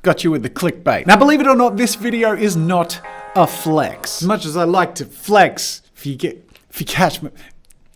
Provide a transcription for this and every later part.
Got you with the clickbait. Now, believe it or not, this video is not a flex. As much as I like to flex, if you catch me.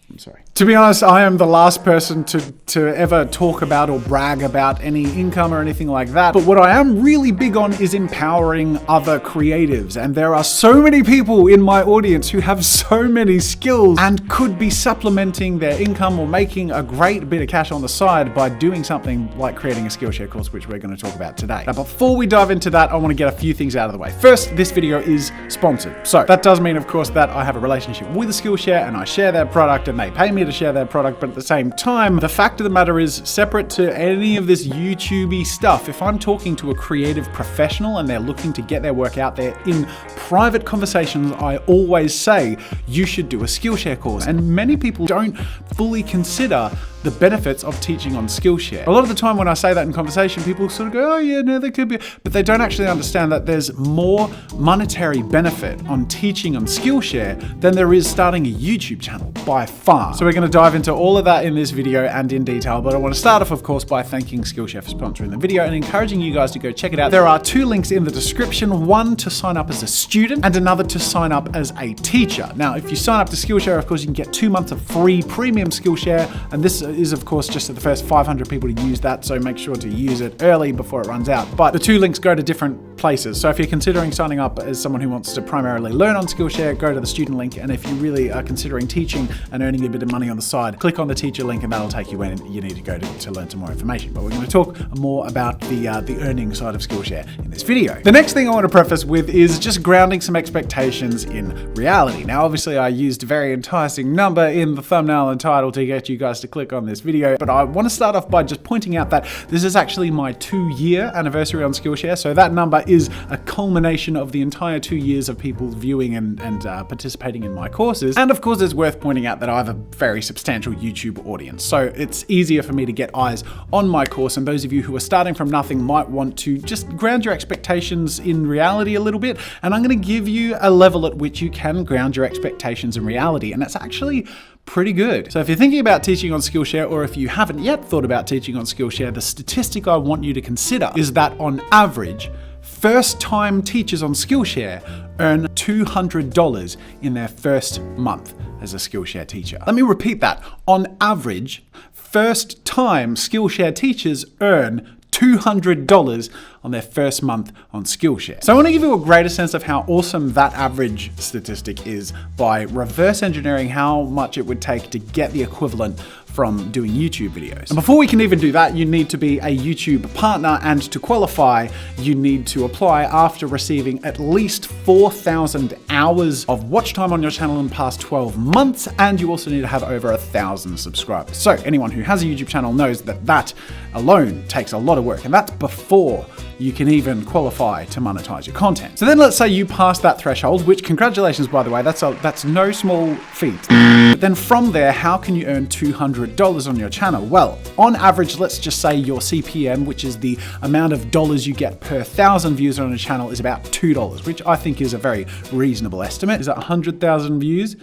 I'm sorry. To be honest, I am the last person to ever talk about or brag about any income or anything like that. But what I am really big on is empowering other creatives. And there are so many people in my audience who have so many skills and could be supplementing their income or making a great bit of cash on the side by doing something like creating a Skillshare course, which we're going to talk about today. Now, before we dive into that, I want to get a few things out of the way. First, this video is sponsored. So that does mean, of course, that I have a relationship with Skillshare and I share their product and they pay me to share their product, but at the same time, the fact of the matter is, separate to any of this YouTube-y stuff, if I'm talking to a creative professional and they're looking to get their work out there in private conversations, I always say you should do a Skillshare course. And many people don't fully consider the benefits of teaching on Skillshare. A lot of the time when I say that in conversation, people sort of go, oh yeah, no, there could be, but they don't actually understand that there's more monetary benefit on teaching on Skillshare than there is starting a YouTube channel, by far. So we're going to dive into all of that in this video and in detail, but I want to start off, of course, by thanking Skillshare for sponsoring the video and encouraging you guys to go check it out. There are two links in the description, one to sign up as a student and another to sign up as a teacher. Now, if you sign up to Skillshare, of course, you can get 2 months of free premium Skillshare, and this is, of course, just the first 500 people to use that, so make sure to use it early before it runs out. But the two links go to different places. So if you're considering signing up as someone who wants to primarily learn on Skillshare, go to the student link, and if you really are considering teaching and earning a bit of money on the side, click on the teacher link and that'll take you where you need to go to learn some more information. But we're going to talk more about the earning side of Skillshare in this video. The next thing I want to preface with is just grounding some expectations in reality. Now, obviously, I used a very enticing number in the thumbnail and title to get you guys to click on this video, but I want to start off by just pointing out that this is actually my 2-year anniversary on Skillshare, so that number is a culmination of the entire 2 years of people viewing and participating in my courses. And of course, it's worth pointing out that I have a very substantial YouTube audience, so it's easier for me to get eyes on my course, and those of you who are starting from nothing might want to just ground your expectations in reality a little bit, and I'm going to give you a level at which you can ground your expectations in reality, and that's actually pretty good. So if you're thinking about teaching on Skillshare, or if you haven't yet thought about teaching on Skillshare, the statistic I want you to consider is that on average, first-time teachers on Skillshare earn $200 in their first month as a Skillshare teacher. Let me repeat that. On average, first-time Skillshare teachers earn $200 on their first month on Skillshare. So I want to give you a greater sense of how awesome that average statistic is by reverse engineering how much it would take to get the equivalent from doing YouTube videos. And before we can even do that, you need to be a YouTube partner, and to qualify, you need to apply after receiving at least 4,000 hours of watch time on your channel in the past 12 months, and you also need to have over 1,000 subscribers. So anyone who has a YouTube channel knows that that alone takes a lot of work, and that's before you can even qualify to monetize your content. So then let's say you pass that threshold, which, congratulations, by the way, that's no small feat. But then from there, how can you earn $200 on your channel? Well, on average, let's just say your CPM, which is the amount of dollars you get per 1,000 views on a channel, is about $2, which I think is a very reasonable estimate. Is that 100,000 views?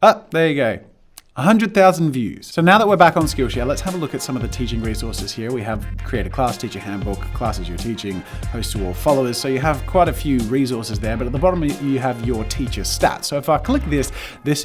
Ah, there you go. 100,000 views. So now that we're back on Skillshare, let's have a look at some of the teaching resources here. We have create a class, teach a handbook, classes you're teaching, host to all followers. So you have quite a few resources there, but at the bottom you have your teacher stats. So if I click this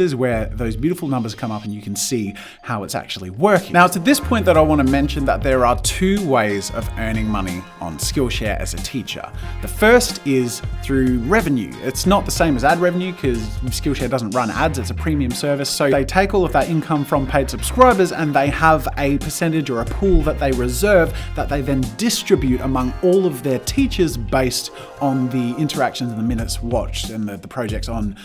is where those beautiful numbers come up and you can see how it's actually working. Now it's at this point that I want to mention that there are 2 ways of earning money on Skillshare as a teacher. The first is through revenue. It's not the same as ad revenue because Skillshare doesn't run ads, it's a premium service. So they take all of that income from paid subscribers and they have a percentage or a pool that they reserve that they then distribute among all of their teachers based on the interactions and the minutes watched and the projects on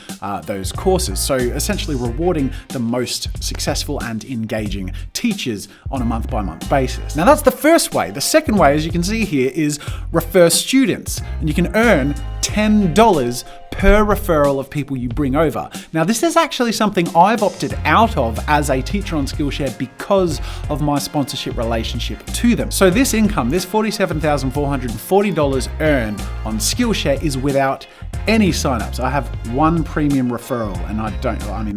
those courses. So essentially rewarding the most successful and engaging teachers on a month-by-month basis. Now that's the first way. The second way, as you can see here, is refer students, and you can earn $10 per referral of people you bring over. Now, this is actually something I've opted out of as a teacher on Skillshare because of my sponsorship relationship to them. So this income, this $47,440 earned on Skillshare is without any signups. I have one premium referral, and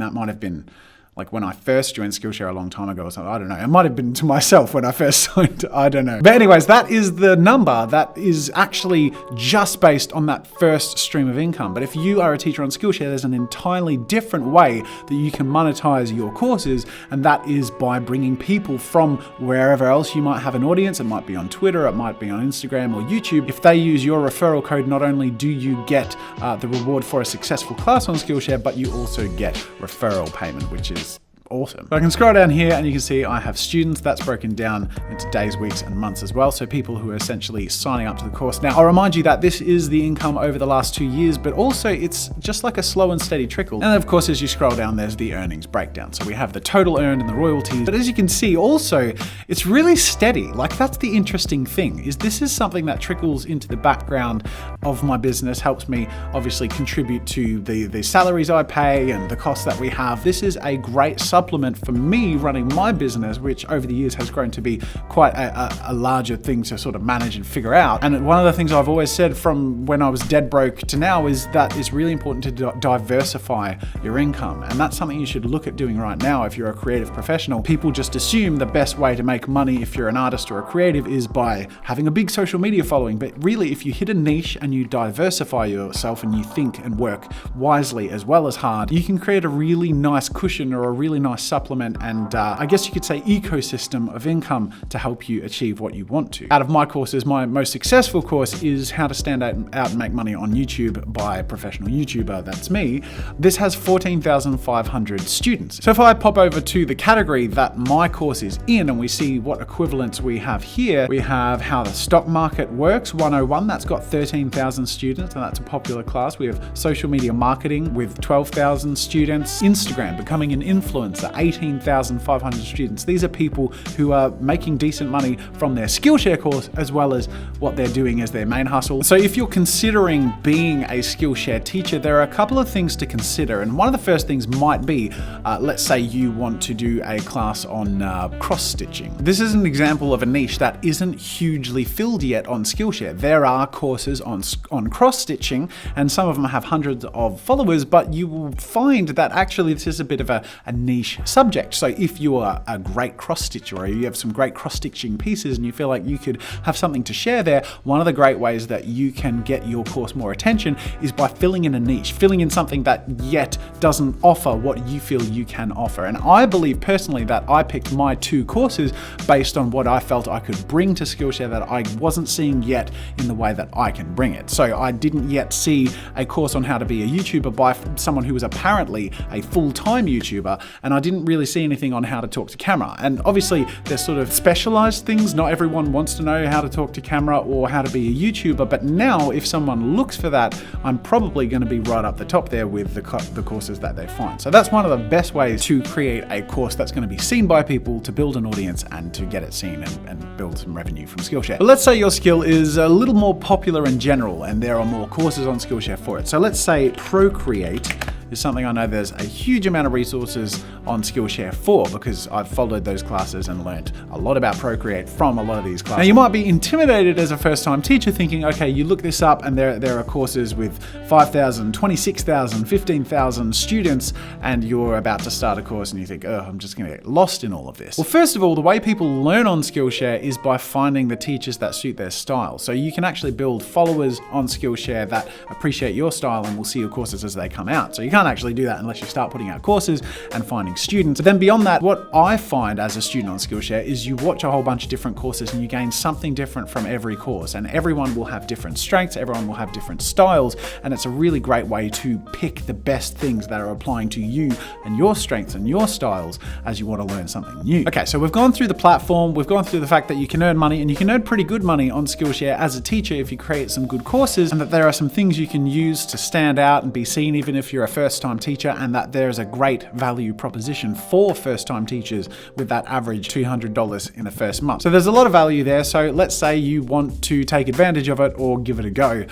that might have been like when I first joined Skillshare a long time ago or something. I don't know. It might have been to myself when I first signed. I don't know. But anyways, that is the number that is actually just based on that first stream of income. But if you are a teacher on Skillshare, there's an entirely different way that you can monetize your courses, and that is by bringing people from wherever else you might have an audience. It might be on Twitter, it might be on Instagram or YouTube. If they use your referral code, not only do you get the reward for a successful class on Skillshare, but you also get referral payment, which is awesome. So I can scroll down here and you can see I have students. That's broken down into days, weeks, and months as well. So people who are essentially signing up to the course. Now, I'll remind you that this is the income over the last 2 years, but also it's just like a slow and steady trickle. And then of course, as you scroll down, there's the earnings breakdown. So we have the total earned and the royalties. But as you can see also, it's really steady. Like that's the interesting thing, is this is something that trickles into the background of my business, helps me obviously contribute to the salaries I pay and the costs that we have. This is a great supplement for me running my business, which over the years has grown to be quite a larger thing to sort of manage and figure out. And one of the things I've always said from when I was dead broke to now is that it's really important to diversify your income. And that's something you should look at doing right now if you're a creative professional. People just assume the best way to make money if you're an artist or a creative is by having a big social media following. But really, if you hit a niche and you diversify yourself and you think and work wisely as well as hard, you can create a really nice cushion or a really nice supplement and I guess you could say ecosystem of income to help you achieve what you want to. Out of my courses, my most successful course is How to Stand Out and Make Money on YouTube by a professional YouTuber, that's me. This has 14,500 students. So if I pop over to the category that my course is in and we see what equivalents we have here, we have How the Stock Market Works 101, that's got 13,000 students and that's a popular class. We have Social Media Marketing with 12,000 students. Instagram, Becoming an Influencer, 18,500 students. These are people who are making decent money from their Skillshare course as well as what they're doing as their main hustle. So if you're considering being a Skillshare teacher, there are a couple of things to consider. And one of the first things might be, let's say you want to do a class on cross-stitching. This is an example of a niche that isn't hugely filled yet on Skillshare. There are courses on cross-stitching and some of them have hundreds of followers, but you will find that actually this is a bit of a niche subject. So if you are a great cross-stitcher or you have some great cross-stitching pieces and you feel like you could have something to share there, one of the great ways that you can get your course more attention is by filling in a niche, filling in something that yet doesn't offer what you feel you can offer. And I believe personally that I picked my 2 courses based on what I felt I could bring to Skillshare that I wasn't seeing yet in the way that I can bring it. So I didn't yet see a course on how to be a YouTuber by someone who was apparently a full-time YouTuber, and I didn't really see anything on how to talk to camera. And obviously there's sort of specialized things. Not everyone wants to know how to talk to camera or how to be a YouTuber, but now if someone looks for that, I'm probably going to be right up the top there with the courses that they find. So that's one of the best ways to create a course that's going to be seen by people, to build an audience and to get it seen and build some revenue from Skillshare. But let's say your skill is a little more popular in general and there are more courses on Skillshare for it. So let's say Procreate is something I know there's a huge amount of resources on Skillshare for, because I've followed those classes and learned a lot about Procreate from a lot of these classes. Now you might be intimidated as a first-time teacher thinking, okay, you look this up and there are courses with 5,000, 26,000, 15,000 students and you're about to start a course and you think, oh, I'm just going to get lost in all of this. Well, first of all, the way people learn on Skillshare is by finding the teachers that suit their style. So you can actually build followers on Skillshare that appreciate your style and will see your courses as they come out. So you can't actually do that unless you start putting out courses and finding students. But then beyond that, what I find as a student on Skillshare is you watch a whole bunch of different courses and you gain something different from every course, and everyone will have different strengths, everyone will have different styles, and it's a really great way to pick the best things that are applying to you and your strengths and your styles as you want to learn something new. Okay, so we've gone through the platform, we've gone through the fact that you can earn money, and you can earn pretty good money on Skillshare as a teacher if you create some good courses, and that there are some things you can use to stand out and be seen even if you're a first-time teacher, and that there's a great value proposition for first-time teachers with that average $200 in the first month. So there's a lot of value there. So let's say you want to take advantage of it or give it a go,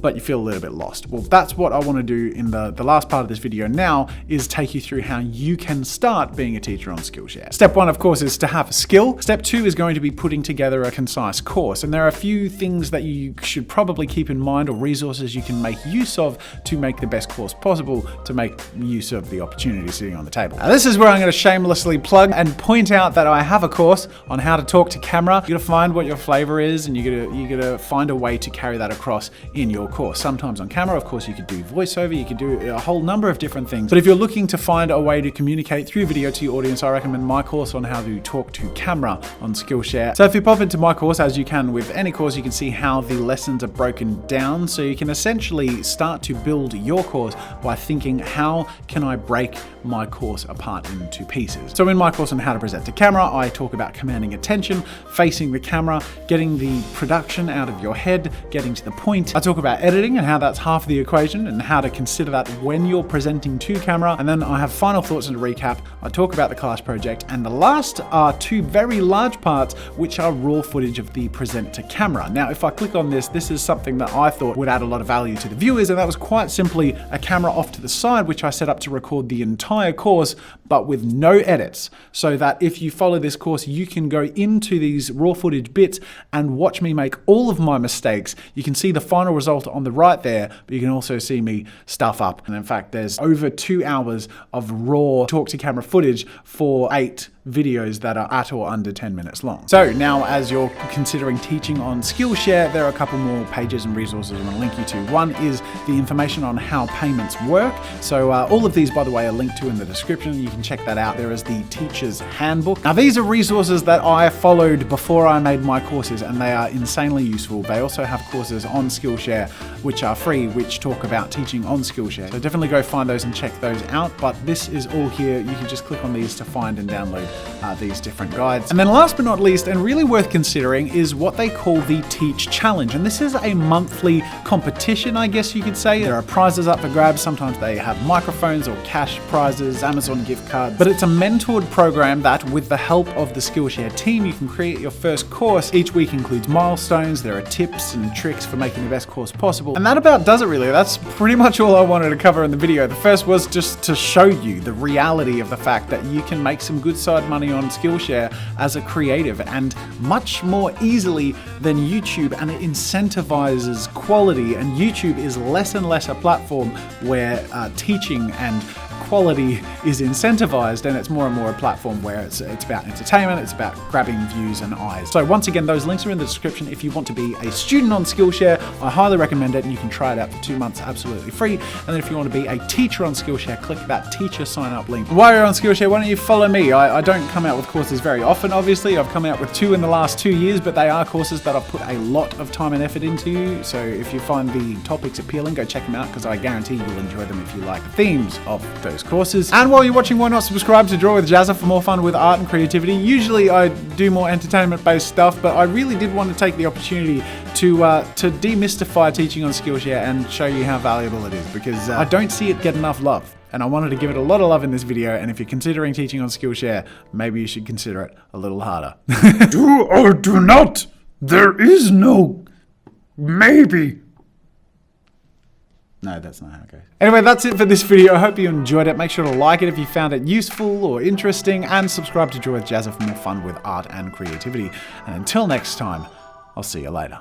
but you feel a little bit lost. Well, that's what I want to do in the last part of this video now, is take you through how you can start being a teacher on Skillshare. Step 1, of course, is to have a skill. Step 2 is going to be putting together a concise course. And there are a few things that you should probably keep in mind, or resources you can make use of to make the best course possible to make use of the opportunity sitting on the table. Now, this is where I'm going to shamelessly plug and point out that I have a course on how to talk to camera. You got to find what your flavor is, and you got to find a way to carry that across in your course. Sometimes on camera, of course, you could do voiceover, you could do a whole number of different things. But if you're looking to find a way to communicate through video to your audience, I recommend my course on how to talk to camera on Skillshare. So if you pop into my course, as you can with any course, you can see how the lessons are broken down. So you can essentially start to build your course by thinking, how can I break my course apart into pieces? So in my course on how to present to camera, I talk about commanding attention, facing the camera, getting the production out of your head, getting to the point. I talk about editing and how that's half the equation and how to consider that when you're presenting to camera. And then I have final thoughts and a recap. I talk about the class project, and the last are two very large parts, which are raw footage of the present to camera. Now, if I click on this is something that I thought would add a lot of value to the viewers, and that was quite simply a camera off to the side, which I set up to record the entire course, but with no edits, so that if you follow this course, you can go into these raw footage bits and watch me make all of my mistakes. You can see the final result on the right there, but you can also see me stuff up. And in fact, there's over 2 hours of raw talk to camera footage for 8 videos that are at or under 10 minutes long. So now, as you're considering teaching on Skillshare, there are a couple more pages and resources I want to link you to. One is the information on how payments work. So all of these, by the way, are linked to in the description. You can check that out. There is the Teacher's Handbook. Now, these are resources that I followed before I made my courses, and they are insanely useful. They also have courses on Skillshare, which are free, which talk about teaching on Skillshare. So definitely go find those and check those out. But this is all here. You can just click on these to find and download these different guides. And then last but not least, and really worth considering, is what they call the Teach Challenge. And this is a monthly competition, I guess you could say. There are prizes up for grabs. Sometimes they have microphones or cash prizes, Amazon gift cards. But it's a mentored program that, with the help of the Skillshare team, you can create your first course. Each week includes milestones. There are tips and tricks for making the best course possible. And that about does it, really. That's pretty much all I wanted to cover in the video. The first was just to show you the reality of the fact that you can make some good side money on Skillshare as a creative, and much more easily than YouTube, and it incentivizes quality, and YouTube is less and less a platform where teaching and quality is incentivized, and it's more and more a platform where it's about entertainment, it's about grabbing views and eyes. So once again, those links are in the description. If you want to be a student on Skillshare, I highly recommend it, and you can try it out for 2 months absolutely free. And then if you want to be a teacher on Skillshare, click that teacher sign up link. While you're on Skillshare, why don't you follow me? I don't come out with courses very often, obviously. I've come out with 2 in the last 2 years, but they are courses that I've put a lot of time and effort into. So if you find the topics appealing, go check them out, because I guarantee you'll enjoy them if you like the themes of those courses. And while you're watching, why not subscribe to Draw with Jazza for more fun with art and creativity? Usually I do more entertainment-based stuff, but I really did want to take the opportunity to demystify teaching on Skillshare and show you how valuable it is, because I don't see it get enough love. And I wanted to give it a lot of love in this video, and if you're considering teaching on Skillshare, maybe you should consider it a little harder. Do or do not. There is no maybe. No, that's not how it goes. Anyway, that's it for this video. I hope you enjoyed it. Make sure to like it if you found it useful or interesting, and subscribe to Draw with Jazza for more fun with art and creativity. And until next time, I'll see you later.